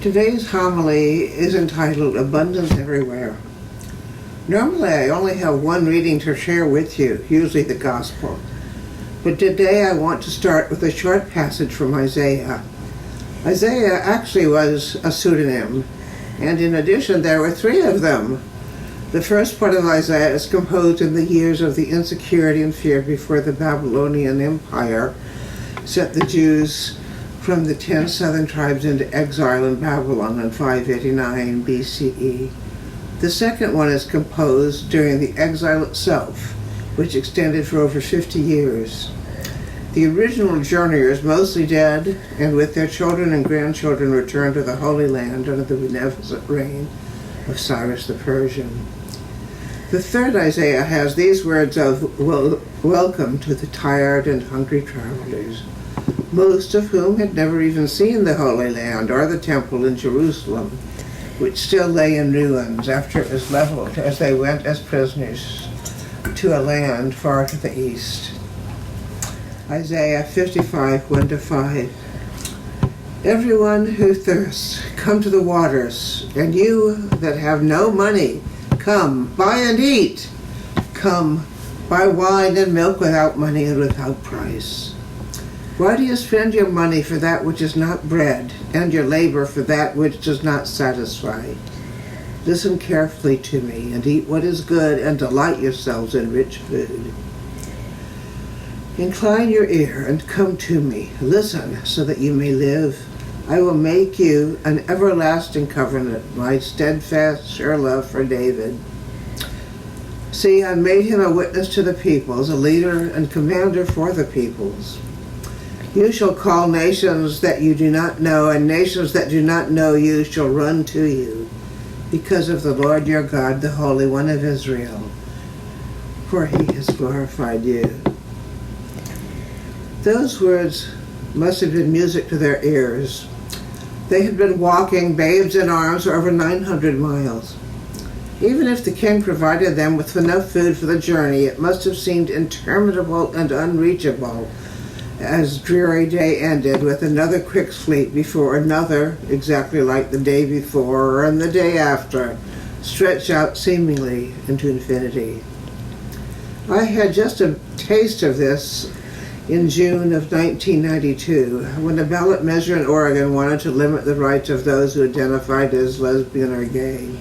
Today's homily is entitled Abundance Everywhere. Normally I only have one reading to share with you, usually the Gospel. But today I want to start with a short passage from Isaiah. Isaiah actually was a pseudonym, and in addition there were three of them. The first part of Isaiah is composed in the years of the insecurity and fear before the Babylonian Empire sent the Jews from the 10 southern tribes into exile in Babylon in 589 BCE. The second one is composed during the exile itself, which extended for over 50 years. The original journeyers, mostly dead, and with their children and grandchildren, returned to the Holy Land under the beneficent reign of Cyrus the Persian. The third Isaiah has these words of welcome to the tired and hungry travelers, most of whom had never even seen the Holy Land or the temple in Jerusalem, which still lay in ruins after it was leveled as they went as prisoners to a land far to the east. Isaiah 55, 1-5. Everyone who thirsts, come to the waters, and you that have no money, come, buy and eat. Come, buy wine and milk without money and without price. Why do you spend your money for that which is not bread, and your labor for that which does not satisfy? Listen carefully to me, and eat what is good, and delight yourselves in rich food. Incline your ear and come to me. Listen, so that you may live. I will make you an everlasting covenant, my steadfast, sure love for David. See, I made him a witness to the peoples, a leader and commander for the peoples. You shall call nations that you do not know, and nations that do not know you shall run to you, because of the Lord your God, the Holy One of Israel, for he has glorified you. Those words must have been music to their ears. They had been walking, babes in arms, for over 900 miles. Even if the king provided them with enough food for the journey, it must have seemed interminable and unreachable, as dreary day ended with another quick sleep before another, exactly like the day before and the day after, stretched out seemingly into infinity. I had just a taste of this in June of 1992, when a ballot measure in Oregon wanted to limit the rights of those who identified as lesbian or gay.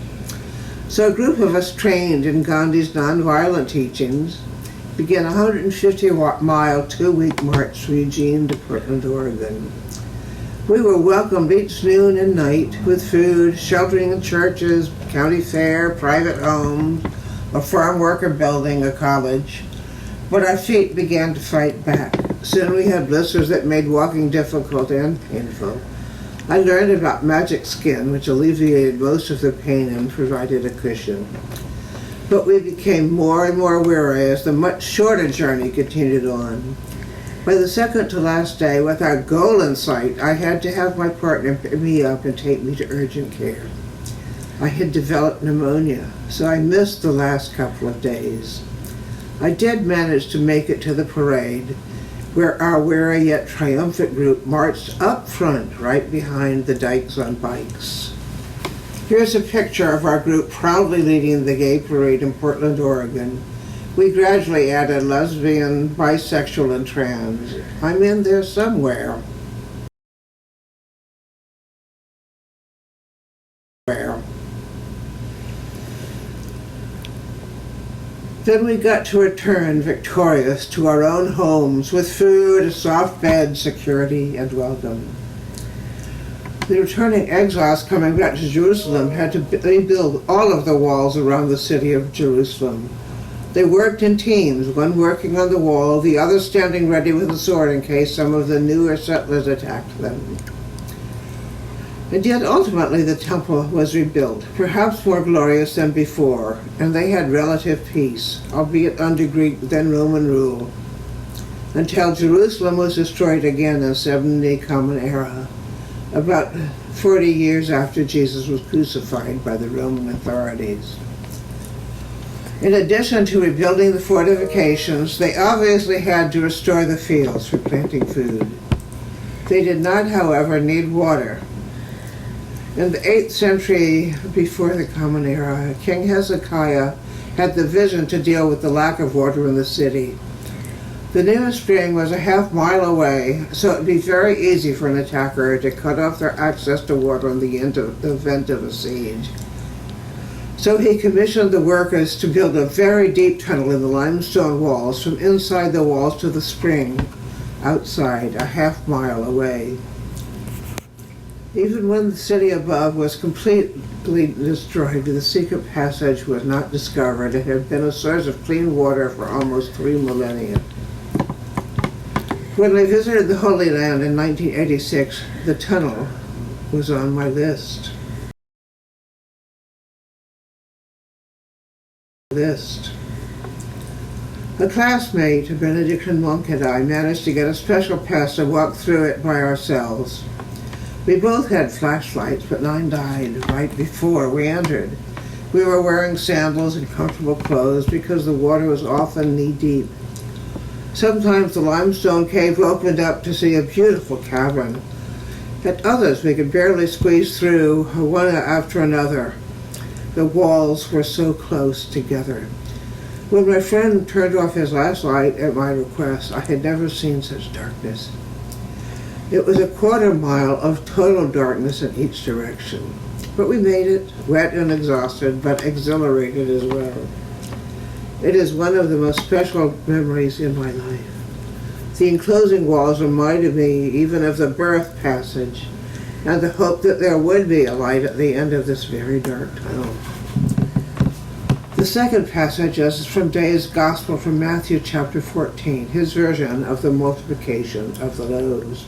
So a group of us trained in Gandhi's nonviolent teachings began a 150-mile, 2-week march from Eugene to Portland, Oregon. We were welcomed each noon and night with food, sheltering in churches, county fair, private homes, a farm worker building, a college. But our feet began to fight back. Soon we had blisters that made walking difficult and painful. I learned about magic skin, which alleviated most of the pain and provided a cushion. But we became more and more weary as the much shorter journey continued on. By the second to last day, with our goal in sight, I had to have my partner pick me up and take me to urgent care. I had developed pneumonia, so I missed the last couple of days. I did manage to make it to the parade, where our weary yet triumphant group marched up front, right behind the dykes on bikes. Here's a picture of our group proudly leading the gay parade in Portland, Oregon. We gradually added lesbian, bisexual, and trans. I'm in there somewhere. Then we got to return victorious to our own homes with food, a soft bed, security, and welcome. The returning exiles coming back to Jerusalem had to rebuild all of the walls around the city of Jerusalem. They worked in teams, one working on the wall, the other standing ready with a sword in case some of the newer settlers attacked them. And yet ultimately the temple was rebuilt, perhaps more glorious than before, and they had relative peace, albeit under Greek then Roman rule, until Jerusalem was destroyed again in 70 Common Era, about 40 years after Jesus was crucified by the Roman authorities. In addition to rebuilding the fortifications, they obviously had to restore the fields for planting food. They did not, however, need water. In the 8th century before the Common Era, King Hezekiah had the vision to deal with the lack of water in the city. The nearest spring was a half-mile away, so it would be very easy for an attacker to cut off their access to water in the event of a siege. So he commissioned the workers to build a very deep tunnel in the limestone walls from inside the walls to the spring outside, a half-mile away. Even when the city above was completely destroyed, the secret passage was not discovered. It had been a source of clean water for almost 3 millennia. When I visited the Holy Land in 1986, the tunnel was on my list. A classmate, a Benedictine monk, and I managed to get a special pass to walk through it by ourselves. We both had flashlights, but mine died right before we entered. We were wearing sandals and comfortable clothes because the water was often knee-deep. Sometimes the limestone cave opened up to see a beautiful cavern. At others, we could barely squeeze through, one after another. The walls were so close together. When my friend turned off his last light at my request, I had never seen such darkness. It was a quarter mile of total darkness in each direction. But we made it, wet and exhausted, but exhilarated as well. It is one of the most special memories in my life. The enclosing walls reminded me even of the birth passage and the hope that there would be a light at the end of this very dark tunnel. The second passage is from Dyer's Gospel from Matthew chapter 14, his version of the multiplication of the loaves.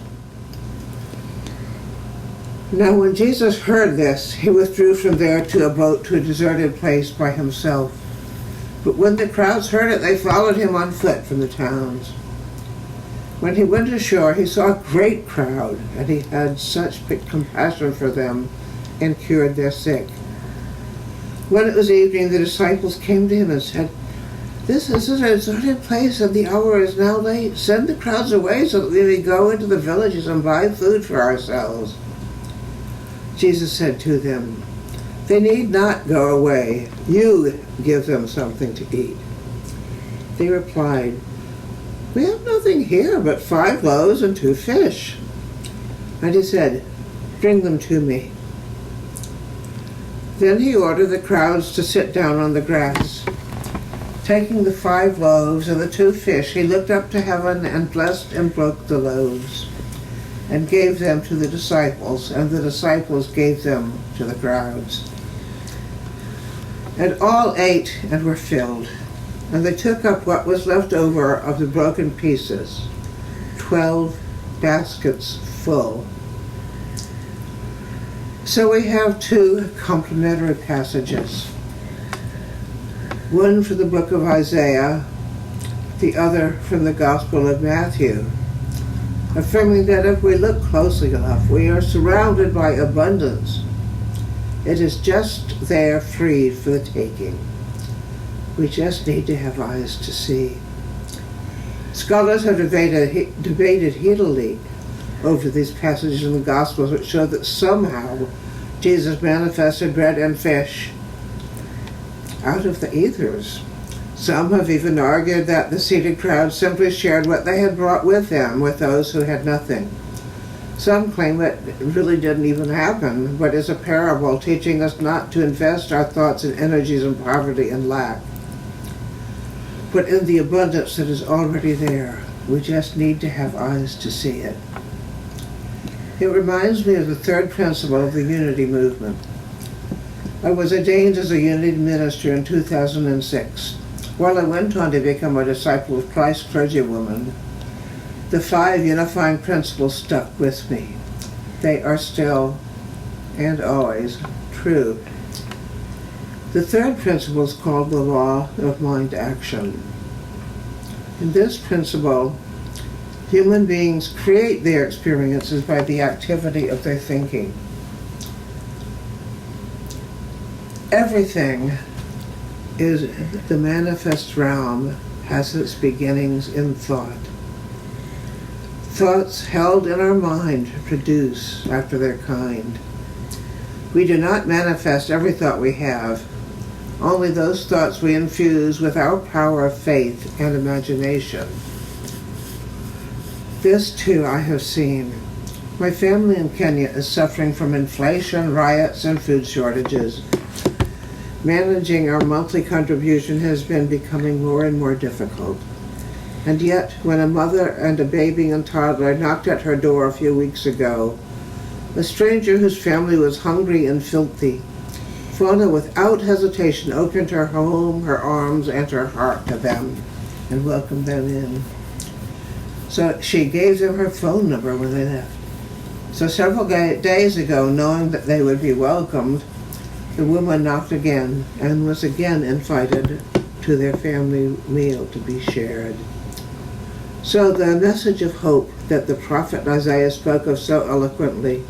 Now when Jesus heard this, he withdrew from there to a boat to a deserted place by himself. But when the crowds heard it, they followed him on foot from the towns. When he went ashore, he saw a great crowd, and he had such compassion for them and cured their sick. When it was evening, the disciples came to him and said, "This is a deserted place, and the hour is now late. Send the crowds away so that we may go into the villages and buy food for ourselves." Jesus said to them, "They need not go away. You give them something to eat." They replied, "We have nothing here but 5 loaves and 2 fish." And he said, "Bring them to me." Then he ordered the crowds to sit down on the grass. Taking the 5 loaves and the 2 fish, he looked up to heaven and blessed and broke the loaves and gave them to the disciples, and the disciples gave them to the crowds. And all ate and were filled, and they took up what was left over of the broken pieces, 12 baskets full. So we have 2 complementary passages. One from the book of Isaiah, the other from the Gospel of Matthew, affirming that if we look closely enough, we are surrounded by abundance. It is just there, free for the taking. We just need to have eyes to see. Scholars have debated heatedly over these passages in the Gospels, which show that somehow Jesus manifested bread and fish out of the ethers. Some have even argued that the seated crowd simply shared what they had brought with them with those who had nothing. Some claim that it really didn't even happen, but is a parable teaching us not to invest our thoughts and energies in poverty and lack, but in the abundance that is already there. We just need to have eyes to see it. It reminds me of the third principle of the Unity movement. I was ordained as a Unity minister in 2006. While I went on to become a disciple of Christ clergywoman, the 5 unifying principles stuck with me. They are still and always true. The third principle is called the law of mind action. In this principle, human beings create their experiences by the activity of their thinking. Everything is the manifest realm has its beginnings in thought. Thoughts held in our mind produce after their kind. We do not manifest every thought we have, only those thoughts we infuse with our power of faith and imagination. This too I have seen. My family in Kenya is suffering from inflation, riots, and food shortages. Managing our monthly contribution has been becoming more and more difficult. And yet, when a mother and a baby and toddler knocked at her door a few weeks ago, a stranger whose family was hungry and filthy, Fauna without hesitation opened her home, her arms, and her heart to them and welcomed them in. So she gave them her phone number when they left. So several days ago, knowing that they would be welcomed, the woman knocked again and was again invited to their family meal to be shared. So the message of hope that the prophet Isaiah spoke of so eloquently,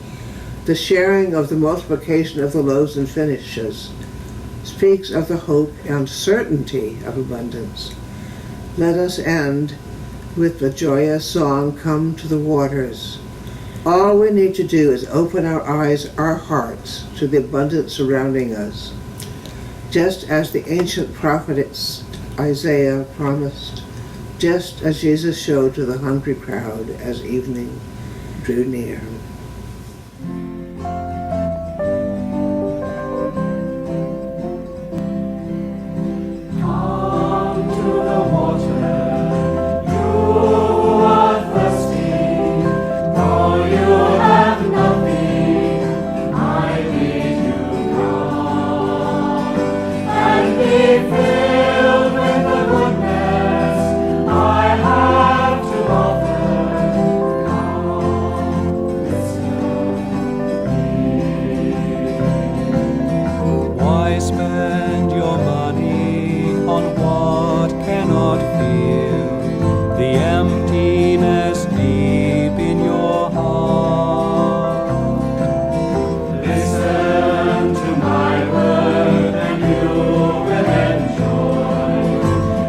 the sharing of the multiplication of the loaves and fishes, speaks of the hope and certainty of abundance. Let us end with the joyous song, "Come to the Waters." All we need to do is open our eyes, our hearts, to the abundance surrounding us, just as the ancient prophet Isaiah promised, just as Jesus showed to the hungry crowd as evening drew near. Spend your money on what cannot fill the emptiness deep in your heart. Listen to my word and you will enjoy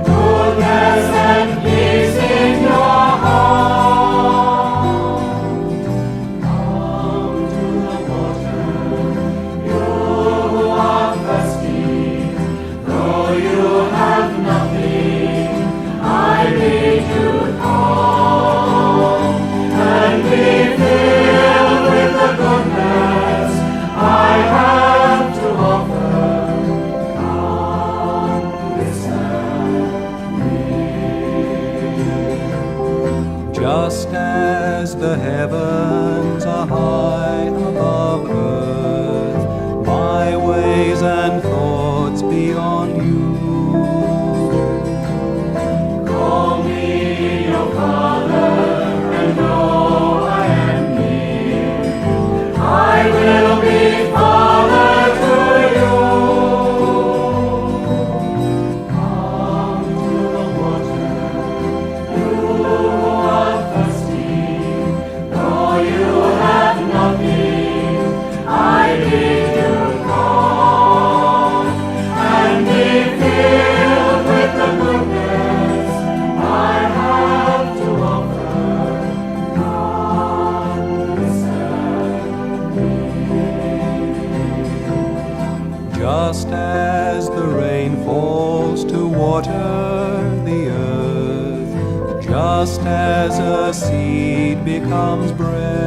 goodness and peace in your heart. Come to the water, you who are thirsty, though you have nothing, I bid you come and be filled with the goodness I have to offer. Come, listen me. Just as the heavens are high above earth, my ways and thoughts beyond you. Call me your Father, and though I am near, I will be Father to you. Come to the water, you who are thirsty, though you have nothing, I bid you come and be filled with the goodness I have to offer. Come, listen me. Just as the rain falls to water the earth, just as a seed becomes bread,